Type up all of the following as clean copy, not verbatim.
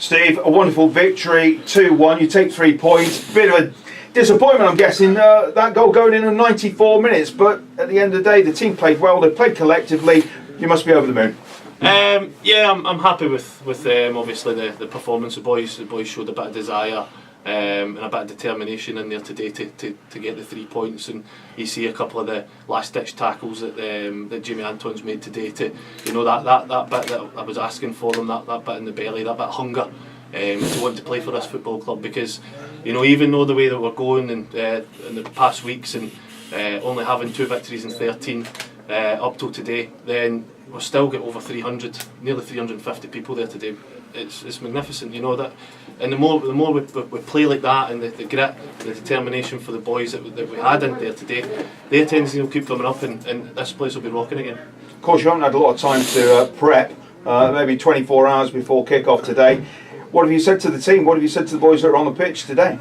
Steve, a wonderful victory, 2-1. You take 3 points. Bit of a disappointment, I'm guessing, that goal going in 94 minutes. But at the end of the day, the team played well. They played collectively. You must be over the moon. Yeah, I'm happy with obviously the performance. The boys showed a bit of desire and a bit of determination in there today to get the 3 points. And you see a couple of the last ditch tackles that Jamie Anton's made today. To that bit that I was asking for them, that bit in the belly, that bit of hunger to want to play for this football club. Because even though the way that we're going in the past weeks and only having 2 victories in 13 up till today, then we've still got over 300, nearly 350 people there today. It's magnificent, that. And the more we play like that, and the grit, the determination for the boys that we had in there today, their tendency will keep coming up, and this place will be rocking again. Of course, you haven't had a lot of time to prep, maybe 24 hours before kick-off today. What have you said to the team? What have you said to the boys that are on the pitch today?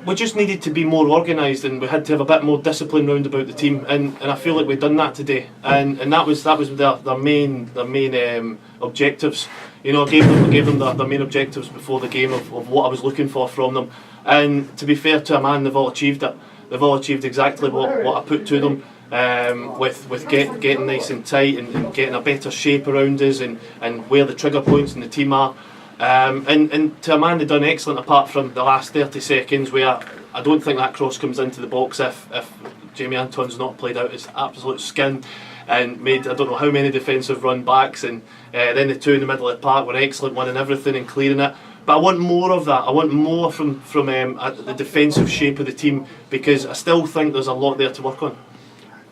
We just needed to be more organised, and we had to have a bit more discipline round about the team, and I feel like we've done that today, and that was their main objectives. I gave them their main objectives before the game of what I was looking for from them, and to be fair to a man, they've all achieved it. They've all achieved exactly what I put to them, with getting nice and tight and getting a better shape around us and where the trigger points in the team are. And to a man, they've done excellent, apart from the last 30 seconds where I don't think that cross comes into the box if Jamie Anton's not played out his absolute skin and made I don't know how many defensive run backs, and then the 2 in the middle of the park were excellent, winning everything and clearing it. But I want more of that. I want more from the defensive shape of the team, because I still think there's a lot there to work on.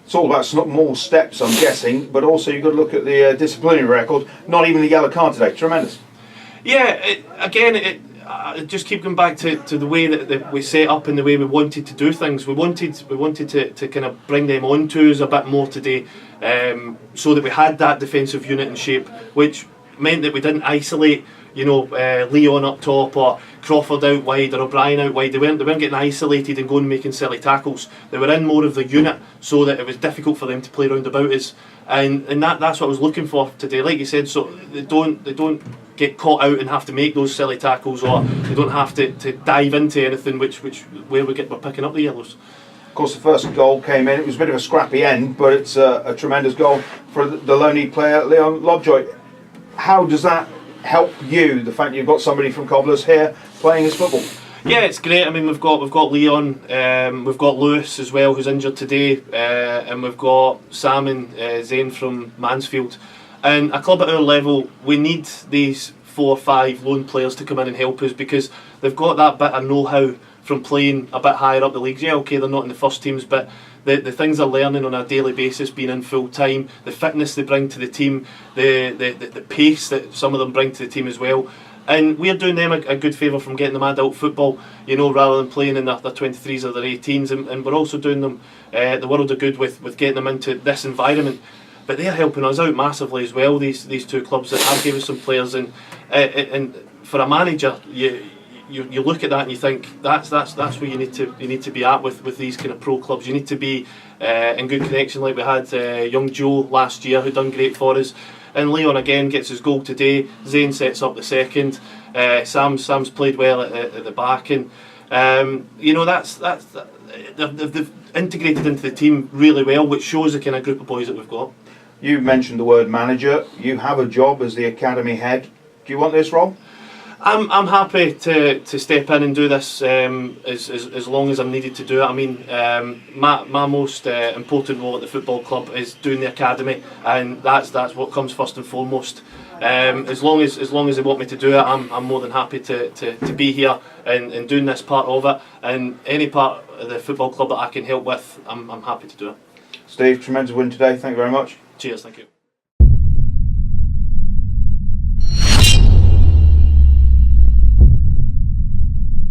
It's all about more steps, I'm guessing, but also you've got to look at the disciplinary record. Not even the yellow card today. Tremendous. Yeah, I just keep going back to the way that we set up and the way we wanted to do things. We wanted to kind of bring them onto us a bit more today, so that we had that defensive unit in shape, which meant that we didn't isolate, Leon up top or Crawford out wide or O'Brien out wide. They weren't getting isolated and going and making silly tackles. They were in more of the unit, so that it was difficult for them to play round about us. And that's what I was looking for today. Like you said, so they don't get caught out and have to make those silly tackles, or they don't have to dive into anything where we're picking up the yellows. Of course, the first goal came in. It was a bit of a scrappy end, but it's a tremendous goal for the lonely player, Leon Lovejoy. How does that help you, the fact you've got somebody from Cobblers here playing his football? Yeah, it's great. We've got Leon, we've got Lewis as well, who's injured today, and we've got Sam and Zane from Mansfield. And a club at our level, we need these 4 or 5 lone players to come in and help us, because they've got that bit of know-how from playing a bit higher up the leagues. Yeah, okay, they're not in the first teams, but the things they're learning on a daily basis, being in full time, the fitness they bring to the team, the pace that some of them bring to the team as well. And we're doing them a good favour from getting them adult football, rather than playing in their 23s or their 18s, and we're also doing them the world of good with getting them into this environment. But they're helping us out massively as well, these 2 clubs that have given us some players, and for a manager, you look at that and you think that's where you need to be at with these kind of pro clubs. You need to be in good connection, like we had young Joe last year, who done great for us, and Leon again gets his goal today. Zane sets up the second. Sam's played well at the back, and they've integrated into the team really well, which shows the kind of group of boys that we've got. You mentioned the word manager. You have a job as the academy head. Do you want this role? I'm happy to step in and do this as long as I'm needed to do it. My most important role at the football club is doing the academy, and that's what comes first and foremost. As long as they want me to do it, I'm more than happy to be here and doing this part of it, and any part of the football club that I can help with, I'm happy to do it. Steve, tremendous win today. Thank you very much. Cheers, thank you.